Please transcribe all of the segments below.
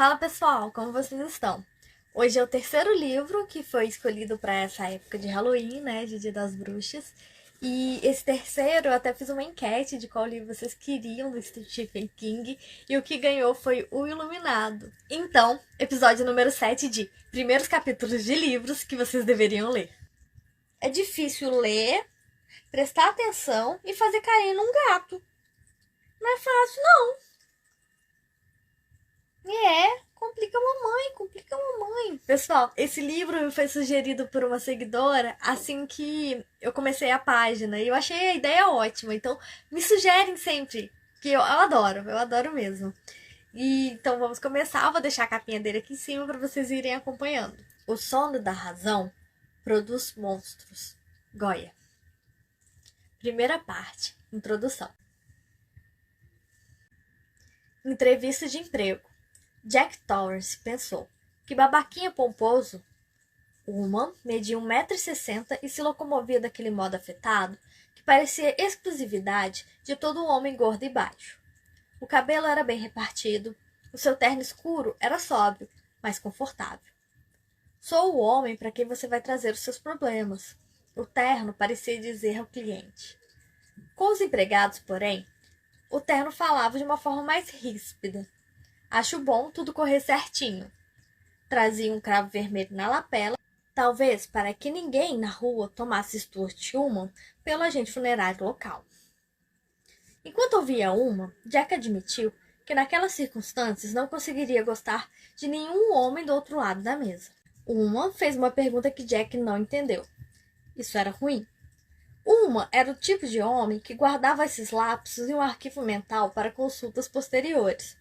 Fala pessoal, como vocês estão? Hoje é o terceiro livro que foi escolhido para essa época de Halloween, né, de Dia das Bruxas. E esse terceiro eu até fiz uma enquete de qual livro vocês queriam do Stephen King e o que ganhou foi O Iluminado. Então, episódio número 7 de Primeiros Capítulos de Livros que vocês deveriam ler. É difícil ler, prestar atenção e fazer carinho num gato. Não é fácil, não. Complica a mamãe, complica a mamãe. Pessoal, esse livro me foi sugerido por uma seguidora assim que eu comecei a página e eu achei a ideia ótima. Então, me sugerem sempre, que eu adoro mesmo. E então vamos começar, eu vou deixar a capinha dele aqui em cima para vocês irem acompanhando. O sono da razão produz monstros. Goya. Primeira parte, introdução. Entrevista de emprego. Jack Torrance pensou. Que babaquinha pomposo! Uma media 1,60 m e se locomovia daquele modo afetado que parecia exclusividade de todo homem gordo e baixo. O cabelo era bem repartido, o seu terno escuro era sóbrio, mas confortável. Sou o homem para quem você vai trazer os seus problemas. O terno parecia dizer ao cliente. Com os empregados, porém, o terno falava de uma forma mais ríspida. Acho bom tudo correr certinho. Trazia um cravo vermelho na lapela, talvez para que ninguém na rua tomasse Stuart Ullman pelo agente funerário local. Enquanto ouvia Ullman, Jack admitiu que naquelas circunstâncias não conseguiria gostar de nenhum homem do outro lado da mesa. Ullman fez uma pergunta que Jack não entendeu. Isso era ruim. Ullman era o tipo de homem que guardava esses lapsos em um arquivo mental para consultas posteriores.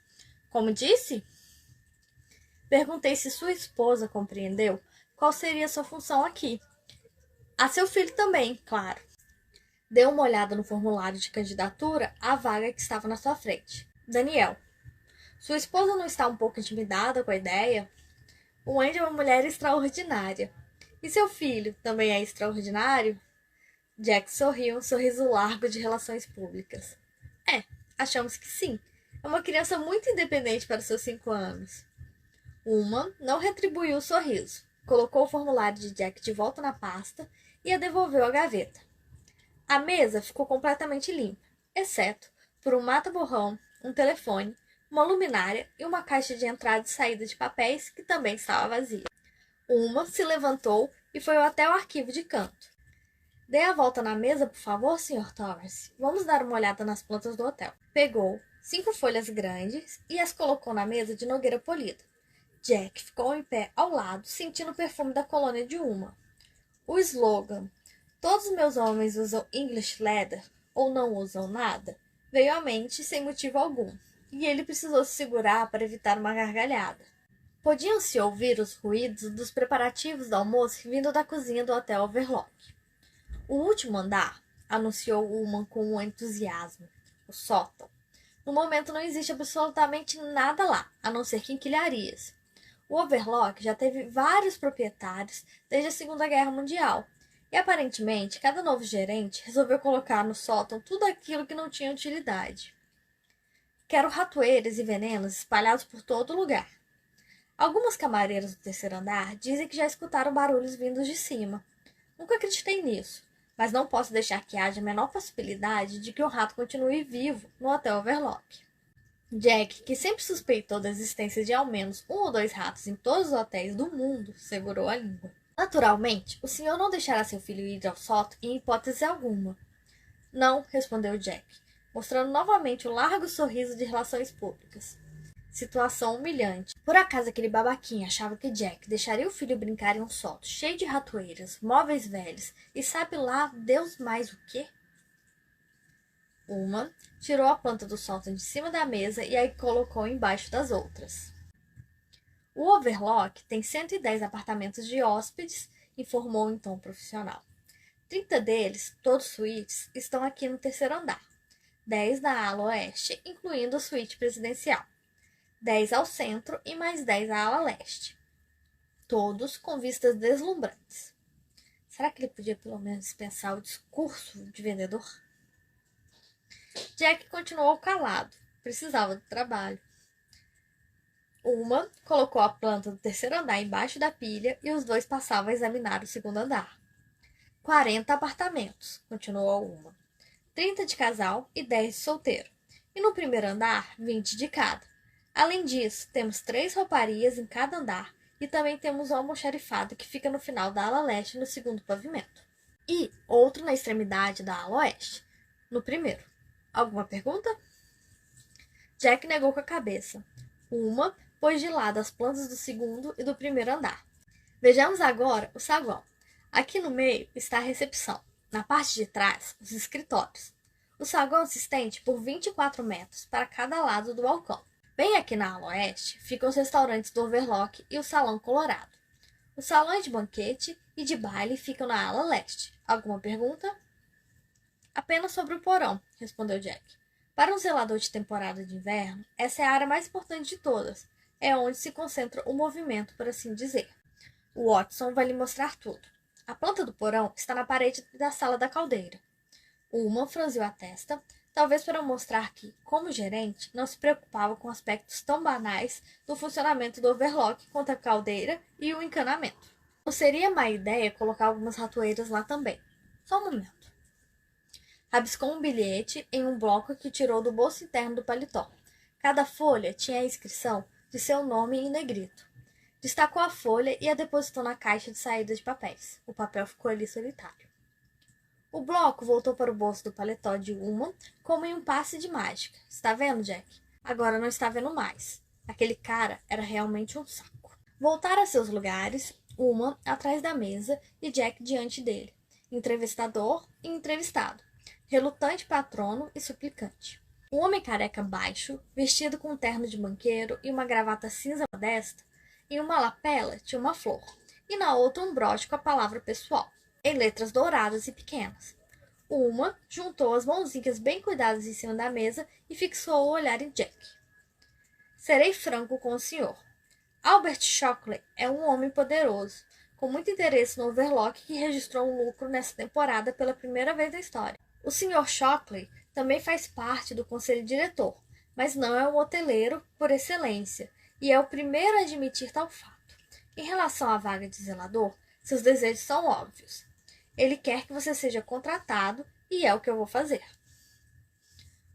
Como disse? Perguntei se sua esposa compreendeu qual seria sua função aqui. A seu filho também, claro. Deu uma olhada no formulário de candidatura à vaga que estava na sua frente. Daniel. Sua esposa não está um pouco intimidada com a ideia? O Andy é uma mulher extraordinária. E seu filho também é extraordinário? Jack sorriu um sorriso largo de relações públicas. Achamos que sim. É uma criança muito independente para seus 5 anos. Uma não retribuiu o sorriso. Colocou o formulário de Jack de volta na pasta e a devolveu à gaveta. A mesa ficou completamente limpa, exceto por um mata-borrão, um telefone, uma luminária e uma caixa de entrada e saída de papéis que também estava vazia. Uma se levantou e foi até o arquivo de canto. Dê a volta na mesa, por favor, Sr. Torrance. Vamos dar uma olhada nas plantas do hotel. Pegou 5 folhas grandes e as colocou na mesa de nogueira polida. Jack ficou em pé ao lado, sentindo o perfume da colônia de Uma. O slogan "Todos meus homens usam English Leather" ou não usam nada, veio à mente sem motivo algum, e ele precisou se segurar para evitar uma gargalhada. Podiam-se ouvir os ruídos dos preparativos do almoço vindo da cozinha do Hotel Overlook. O último andar, anunciou Ullman com um entusiasmo. O sótão. No momento não existe absolutamente nada lá, a não ser quinquilharias. O Overlock já teve vários proprietários desde a Segunda Guerra Mundial, e aparentemente cada novo gerente resolveu colocar no sótão tudo aquilo que não tinha utilidade. Quero ratoeiras e venenos espalhados por todo lugar. Algumas camareiras do terceiro andar dizem que já escutaram barulhos vindos de cima. Nunca acreditei nisso, mas não posso deixar que haja a menor possibilidade de que o rato continue vivo no Hotel Overlock. Jack, que sempre suspeitou da existência de ao menos 1 ou 2 ratos em todos os hotéis do mundo, segurou a língua. Naturalmente, o senhor não deixará seu filho ir ao sótão em hipótese alguma. Não, respondeu Jack, mostrando novamente o largo sorriso de relações públicas. Situação humilhante. Por acaso aquele babaquinha achava que Jack deixaria o filho brincar em um sótão cheio de ratoeiras, móveis velhos e sabe lá Deus mais o quê? Uma tirou a planta do sótão de cima da mesa e a colocou embaixo das outras. O Overlock tem 110 apartamentos de hóspedes, informou em tom profissional. 30 deles, todos suítes, estão aqui no terceiro andar. 10 na ala oeste, incluindo a suíte presidencial. 10 ao centro e mais 10 à ala leste. Todos com vistas deslumbrantes. Será que ele podia pelo menos dispensar o discurso de vendedor? Jack continuou calado. Precisava do trabalho. Uma colocou a planta do terceiro andar embaixo da pilha e os dois passavam a examinar o segundo andar. 40 apartamentos, continuou uma. 30 de casal e 10 de solteiro. E no primeiro andar, 20 de cada. Além disso, temos 3 rouparias em cada andar e também temos um almoxarifado que fica no final da ala leste no segundo pavimento. E outro na extremidade da ala oeste, no primeiro. Alguma pergunta? Jack negou com a cabeça. Uma pôs de lado as plantas do segundo e do primeiro andar. Vejamos agora o saguão. Aqui no meio está a recepção. Na parte de trás, os escritórios. O saguão se estende por 24 metros para cada lado do balcão. Bem aqui na ala oeste ficam os restaurantes do Overlock e o Salão Colorado. Os salões de banquete e de baile ficam na ala leste. Alguma pergunta? Apenas sobre o porão, respondeu Jack. Para um zelador de temporada de inverno, essa é a área mais importante de todas. É onde se concentra o movimento, por assim dizer. O Watson vai lhe mostrar tudo. A planta do porão está na parede da sala da caldeira. Uma franziu a testa, talvez para mostrar que, como gerente, não se preocupava com aspectos tão banais do funcionamento do overlock quanto a caldeira e o encanamento. Não seria má ideia colocar algumas ratoeiras lá também. Só um momento. Rabiscou um bilhete em um bloco que tirou do bolso interno do paletó. Cada folha tinha a inscrição de seu nome em negrito. Destacou a folha e a depositou na caixa de saída de papéis. O papel ficou ali solitário. O bloco voltou para o bolso do paletó de uma, como em um passe de mágica. Está vendo, Jack? Agora não está vendo mais. Aquele cara era realmente um saco. Voltaram a seus lugares, uma atrás da mesa e Jack diante dele. Entrevistador e entrevistado. Relutante patrono e suplicante. Um homem careca baixo, vestido com um terno de banqueiro e uma gravata cinza modesta, em uma lapela tinha uma flor, e na outra um broche com a palavra pessoal, em letras douradas e pequenas. Uma juntou as mãozinhas bem cuidadas em cima da mesa e fixou o olhar em Jack. Serei franco com o senhor. Albert Shockley é um homem poderoso, com muito interesse no Overlock que registrou um lucro nessa temporada pela primeira vez na história. O Sr. Shockley também faz parte do conselho diretor, mas não é um hoteleiro por excelência, e é o primeiro a admitir tal fato. Em relação à vaga de zelador, seus desejos são óbvios. Ele quer que você seja contratado, e é o que eu vou fazer.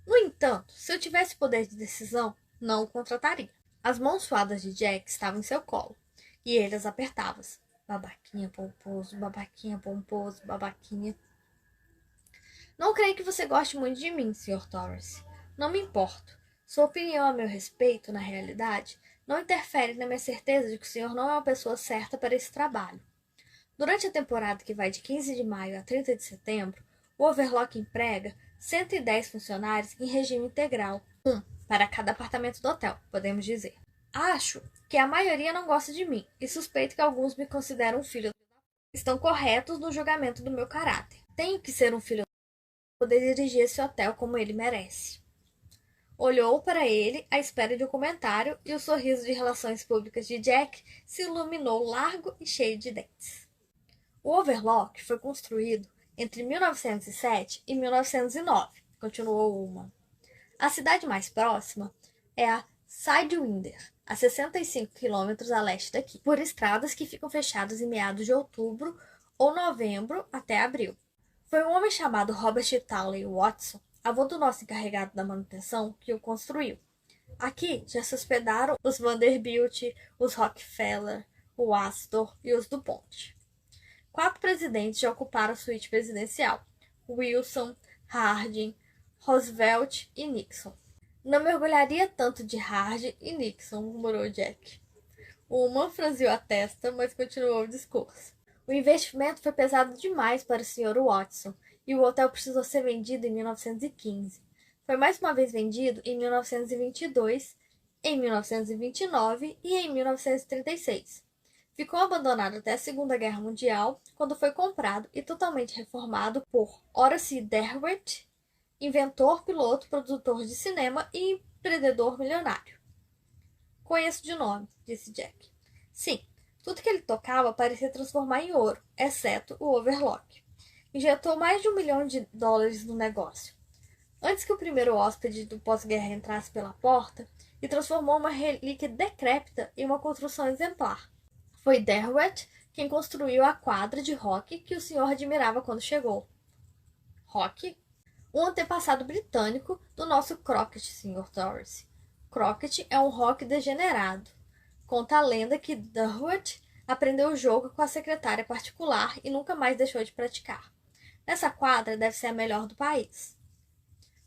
No entanto, se eu tivesse poder de decisão, não o contrataria. As mãos suadas de Jack estavam em seu colo, e ele as apertava. Babaquinha pomposo, babaquinha pomposo, babaquinha. Não creio que você goste muito de mim, Sr. Torrance. Não me importo. Sua opinião a meu respeito, na realidade, não interfere na minha certeza de que o senhor não é uma pessoa certa para esse trabalho. Durante a temporada que vai de 15 de maio a 30 de setembro, o Overlock emprega 110 funcionários em regime integral, um para cada apartamento do hotel, podemos dizer. Acho que a maioria não gosta de mim e suspeito que alguns me consideram um filho. Estão corretos no julgamento do meu caráter. Tenho que ser um filho poder dirigir esse hotel como ele merece. Olhou para ele à espera de um comentário e o sorriso de relações públicas de Jack se iluminou largo e cheio de dentes. O Overlock foi construído entre 1907 e 1909, continuou uma. A cidade mais próxima é a Sidewinder, a 65 quilômetros a leste daqui, por estradas que ficam fechadas em meados de outubro ou novembro até abril. Foi um homem chamado Robert Townley Watson, avô do nosso encarregado da manutenção, que o construiu. Aqui já se hospedaram os Vanderbilt, os Rockefeller, o Astor e os DuPont. 4 presidentes já ocuparam a suíte presidencial: Wilson, Harding, Roosevelt e Nixon. Não me orgulharia tanto de Harding e Nixon, murmurou Jack. Uma franziu a testa, mas continuou o discurso. O investimento foi pesado demais para o Sr. Watson, e o hotel precisou ser vendido em 1915. Foi mais uma vez vendido em 1922, em 1929 e em 1936. Ficou abandonado até a Segunda Guerra Mundial, quando foi comprado e totalmente reformado por Horace Derwent, inventor, piloto, produtor de cinema e empreendedor milionário. Conheço de nome, disse Jack. Sim, tudo que ele tocava parecia transformar em ouro, exceto o Overlock. Injetou mais de $1 milhão no negócio. Antes que o primeiro hóspede do pós-guerra entrasse pela porta, e transformou uma relíquia decrépita em uma construção exemplar. Foi Derwent quem construiu a quadra de rock que o senhor admirava quando chegou. Rock? Um antepassado britânico do nosso Crockett, Sr. Torrance. Crockett é um rock degenerado. Conta a lenda que Derwent aprendeu o jogo com a secretária particular e nunca mais deixou de praticar. Essa quadra deve ser a melhor do país.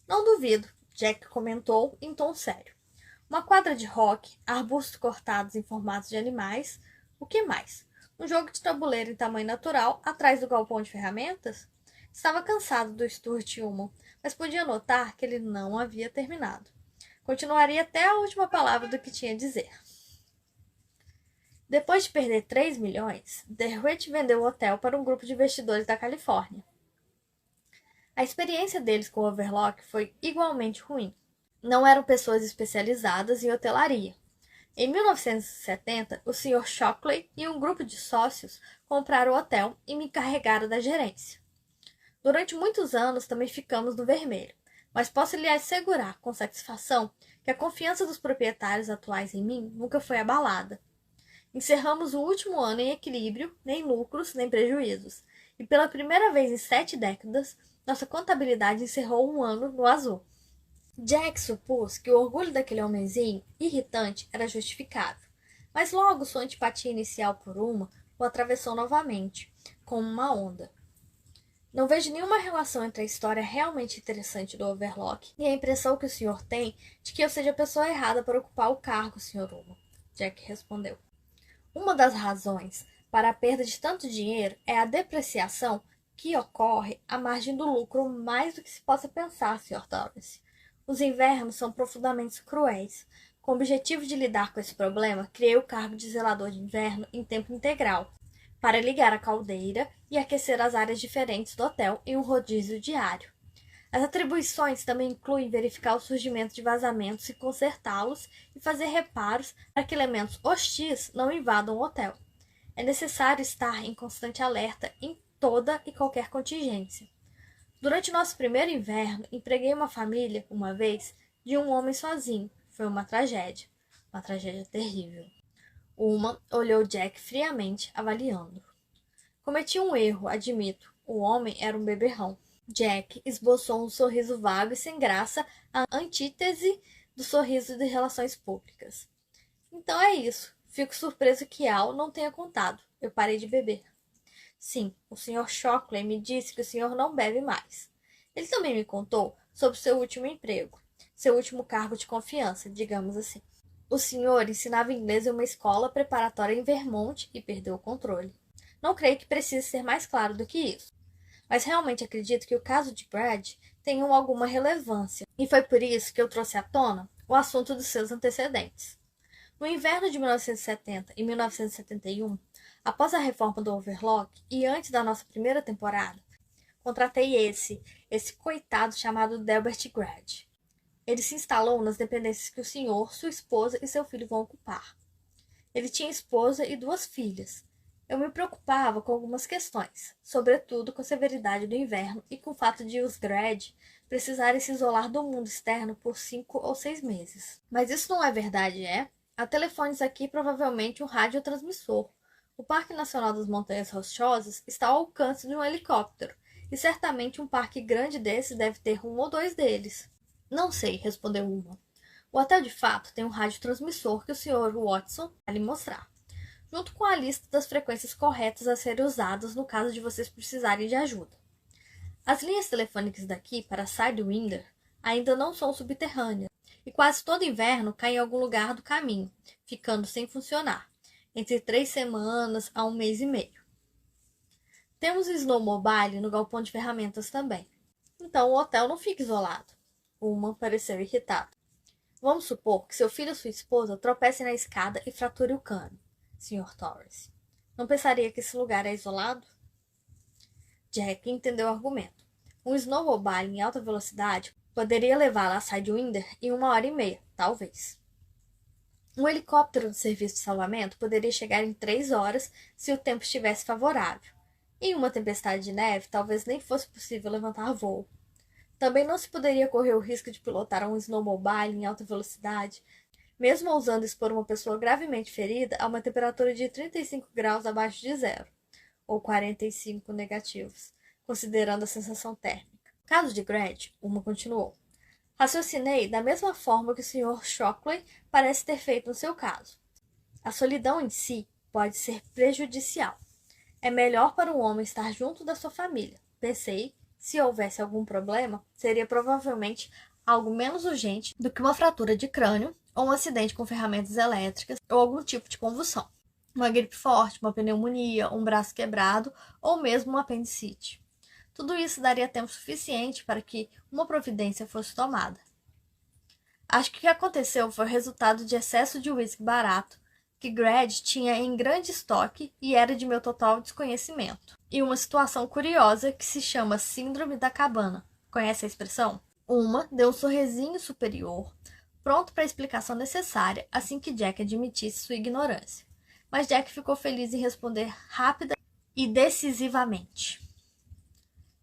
Não duvido, Jack comentou em tom sério. Uma quadra de rock, arbustos cortados em formatos de animais. O que mais? Um jogo de tabuleiro em tamanho natural atrás do galpão de ferramentas? Estava cansado do Stuart Ullman, mas podia notar que ele não havia terminado. Continuaria até a última palavra do que tinha a dizer. Depois de perder 3 milhões, Derwent vendeu o hotel para um grupo de investidores da Califórnia. A experiência deles com o Overlook foi igualmente ruim. Não eram pessoas especializadas em hotelaria. Em 1970, o Sr. Shockley e um grupo de sócios compraram o hotel e me encarregaram da gerência. Durante muitos anos também ficamos no vermelho, mas posso lhe assegurar com satisfação que a confiança dos proprietários atuais em mim nunca foi abalada. Encerramos o último ano em equilíbrio, nem lucros, nem prejuízos, e pela primeira vez em 7 décadas, nossa contabilidade encerrou um ano no azul. Jack supôs que o orgulho daquele homenzinho irritante era justificável, mas logo sua antipatia inicial por Uma o atravessou novamente, como uma onda. Não vejo nenhuma relação entre a história realmente interessante do Overlook e a impressão que o senhor tem de que eu seja a pessoa errada para ocupar o cargo, Sr. Uma, Jack respondeu. Uma das razões para a perda de tanto dinheiro é a depreciação que ocorre à margem do lucro mais do que se possa pensar, Sr. Torrance. Os invernos são profundamente cruéis. Com o objetivo de lidar com esse problema, criei o cargo de zelador de inverno em tempo integral, para ligar a caldeira e aquecer as áreas diferentes do hotel em um rodízio diário. As atribuições também incluem verificar o surgimento de vazamentos e consertá-los e fazer reparos para que elementos hostis não invadam o hotel. É necessário estar em constante alerta em toda e qualquer contingência. Durante nosso primeiro inverno, empreguei uma família, uma vez, de um homem sozinho. Foi uma tragédia terrível. Uma olhou Jack friamente, avaliando-o. Cometi um erro, admito. O homem era um beberrão. Jack esboçou um sorriso vago e sem graça, a antítese do sorriso de relações públicas. Então é isso. Fico surpreso que Al não tenha contado. Eu parei de beber. Sim, o Sr. Shockley me disse que o senhor não bebe mais. Ele também me contou sobre seu último emprego, seu último cargo de confiança, digamos assim. O senhor ensinava inglês em uma escola preparatória em Vermont e perdeu o controle. Não creio que precise ser mais claro do que isso. Mas realmente acredito que o caso de Brad tenha alguma relevância, e foi por isso que eu trouxe à tona o assunto dos seus antecedentes. No inverno de 1970 e 1971, após a reforma do Overlook e antes da nossa primeira temporada, contratei esse coitado chamado Delbert Grad. Ele se instalou nas dependências que o senhor, sua esposa e seu filho vão ocupar. Ele tinha esposa e 2 filhas. Eu me preocupava com algumas questões, sobretudo com a severidade do inverno e com o fato de os Grad precisarem se isolar do mundo externo por 5 ou 6 meses. Mas isso não é verdade, é? Há telefones aqui e provavelmente um radiotransmissor. O Parque Nacional das Montanhas Rochosas está ao alcance de um helicóptero, e certamente um parque grande desses deve ter 1 ou 2 deles. Não sei, respondeu Uma. O hotel de fato tem um radiotransmissor que o Sr. Watson vai lhe mostrar, junto com a lista das frequências corretas a serem usadas no caso de vocês precisarem de ajuda. As linhas telefônicas daqui para Sidewinder ainda não são subterrâneas, e quase todo inverno caem em algum lugar do caminho, ficando sem funcionar, entre 3 semanas a 1 mês e meio. Temos snowmobile no galpão de ferramentas também. Então o hotel não fica isolado. Uma pareceu irritado. Vamos supor que seu filho ou sua esposa tropecem na escada e frature o cano, Sr. Torrance. Não pensaria que esse lugar é isolado? Jack entendeu o argumento. Um snowmobile em alta velocidade poderia levá-la a Sidewinder em 1h30, talvez. Um helicóptero do serviço de salvamento poderia chegar em 3 horas se o tempo estivesse favorável. Em uma tempestade de neve, talvez nem fosse possível levantar voo. Também não se poderia correr o risco de pilotar um snowmobile em alta velocidade mesmo ousando expor uma pessoa gravemente ferida a uma temperatura de 35 graus abaixo de zero, ou 45 negativos, considerando a sensação térmica. No caso de Grant, Uma continuou. Raciocinei da mesma forma que o Sr. Shockley parece ter feito no seu caso. A solidão em si pode ser prejudicial. É melhor para um homem estar junto da sua família. Pensei, se houvesse algum problema, seria provavelmente algo menos urgente do que uma fratura de crânio ou um acidente com ferramentas elétricas ou algum tipo de convulsão. Uma gripe forte, uma pneumonia, um braço quebrado ou mesmo um apendicite. Tudo isso daria tempo suficiente para que uma providência fosse tomada. Acho que o que aconteceu foi o resultado de excesso de uísque barato, que Grad tinha em grande estoque e era de meu total desconhecimento. E uma situação curiosa que se chama Síndrome da Cabana. Conhece a expressão? Uma deu um sorrisinho superior, pronto para a explicação necessária assim que Jack admitisse sua ignorância. Mas Jack ficou feliz em responder rápida e decisivamente.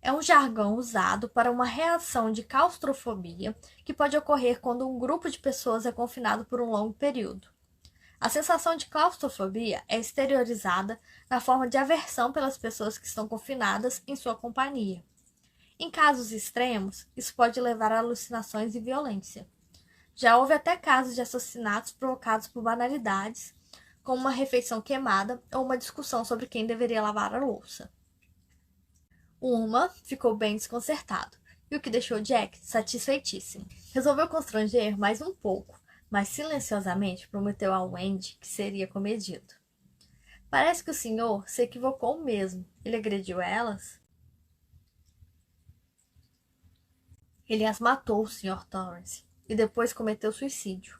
É um jargão usado para uma reação de claustrofobia que pode ocorrer quando um grupo de pessoas é confinado por um longo período. A sensação de claustrofobia é exteriorizada na forma de aversão pelas pessoas que estão confinadas em sua companhia. Em casos extremos, isso pode levar a alucinações e violência. Já houve até casos de assassinatos provocados por banalidades, como uma refeição queimada ou uma discussão sobre quem deveria lavar a louça. Uma ficou bem desconcertado, e o que deixou Jack satisfeitíssimo. Resolveu constranger mais um pouco, mas silenciosamente prometeu a Wendy que seria comedido. Parece que o senhor se equivocou mesmo. Ele agrediu elas? Ele as matou, Sr. Torrance, e depois cometeu suicídio.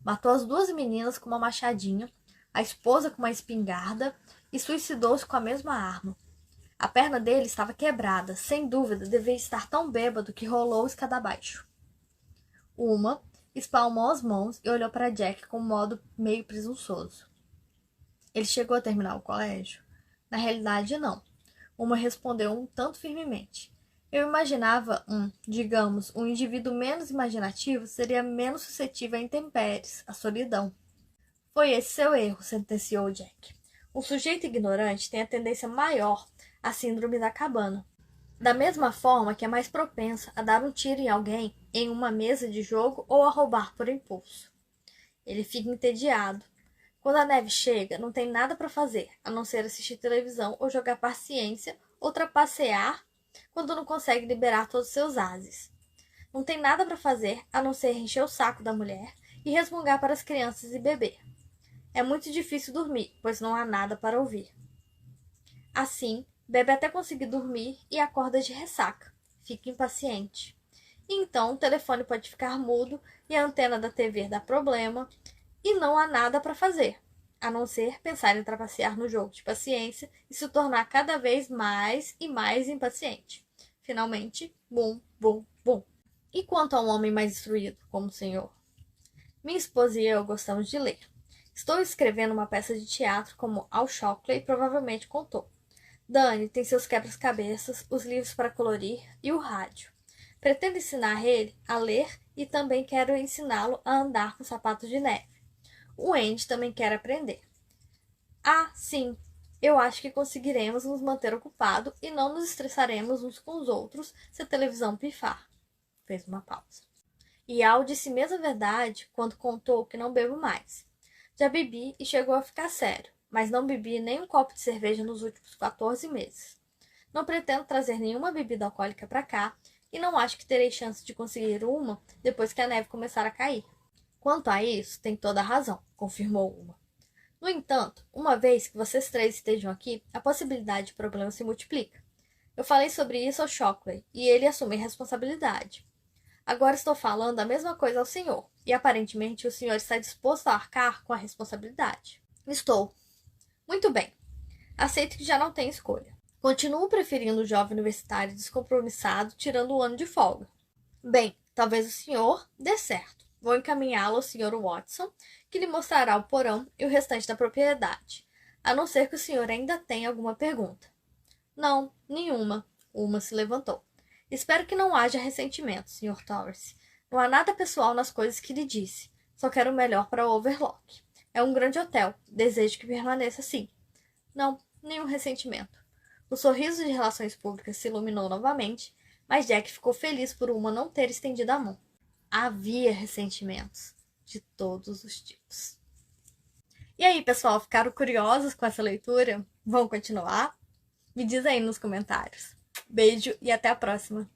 Matou as duas meninas com uma machadinha, a esposa com uma espingarda e suicidou-se com a mesma arma. A perna dele estava quebrada, sem dúvida devia estar tão bêbado que rolou escada abaixo. Uma espalmou as mãos e olhou para Jack com um modo meio presunçoso. Ele chegou a terminar o colégio? Na realidade, não. Uma respondeu um tanto firmemente. Eu imaginava digamos, um indivíduo menos imaginativo seria menos suscetível a intempéries, à solidão. Foi esse seu erro, sentenciou Jack. Um sujeito ignorante tem a tendência maior à síndrome da cabana. Da mesma forma que é mais propenso a dar um tiro em alguém em uma mesa de jogo ou a roubar por impulso. Ele fica entediado. Quando a neve chega, não tem nada para fazer, a não ser assistir televisão ou jogar paciência ou trapacear quando não consegue liberar todos os seus ases. Não tem nada para fazer, a não ser encher o saco da mulher e resmungar para as crianças e beber. É muito difícil dormir, pois não há nada para ouvir. Assim, bebe até conseguir dormir e acorda de ressaca. Fica impaciente. E então o telefone pode ficar mudo e a antena da TV dá problema e não há nada para fazer, a não ser pensar em trapacear no jogo de paciência e se tornar cada vez mais e mais impaciente. Finalmente, bum, bum, bum. E quanto a um homem mais instruído, como o senhor? Minha esposa e eu gostamos de ler. Estou escrevendo uma peça de teatro como Al Shockley provavelmente contou. Danny tem seus quebra-cabeças, os livros para colorir e o rádio. Pretendo ensinar ele a ler e também quero ensiná-lo a andar com sapatos de neve. O Andy também quer aprender. Ah, sim, eu acho que conseguiremos nos manter ocupados e não nos estressaremos uns com os outros se a televisão pifar. Fez uma pausa. E Al disse mesmo a verdade quando contou que não bebo mais. Já bebi e chegou a ficar sério, mas não bebi nem um copo de cerveja nos últimos 14 meses. Não pretendo trazer nenhuma bebida alcoólica para cá e não acho que terei chance de conseguir uma depois que a neve começar a cair. Quanto a isso, tem toda a razão, confirmou Uma. No entanto, uma vez que vocês três estejam aqui, a possibilidade de problema se multiplica. Eu falei sobre isso ao Shockley e ele assume a responsabilidade. Agora estou falando a mesma coisa ao senhor, e aparentemente o senhor está disposto a arcar com a responsabilidade. Estou. Muito bem. Aceito que já não tem escolha. Continuo preferindo o jovem universitário descompromissado tirando o ano de folga. Bem, talvez o senhor dê certo. Vou encaminhá-lo ao Sr. Watson, que lhe mostrará o porão e o restante da propriedade, a não ser que o senhor ainda tenha alguma pergunta. Não, nenhuma. Uma se levantou. Espero que não haja ressentimento, Sr. Torrance. Não há nada pessoal nas coisas que lhe disse. Só quero o melhor para o Overlock. É um grande hotel. Desejo que permaneça assim. Não, nenhum ressentimento. O sorriso de relações públicas se iluminou novamente, mas Jack ficou feliz por uma não ter estendido a mão. Havia ressentimentos de todos os tipos. E aí, pessoal, ficaram curiosos com essa leitura? Vão continuar? Me diz aí nos comentários. Beijo e até a próxima!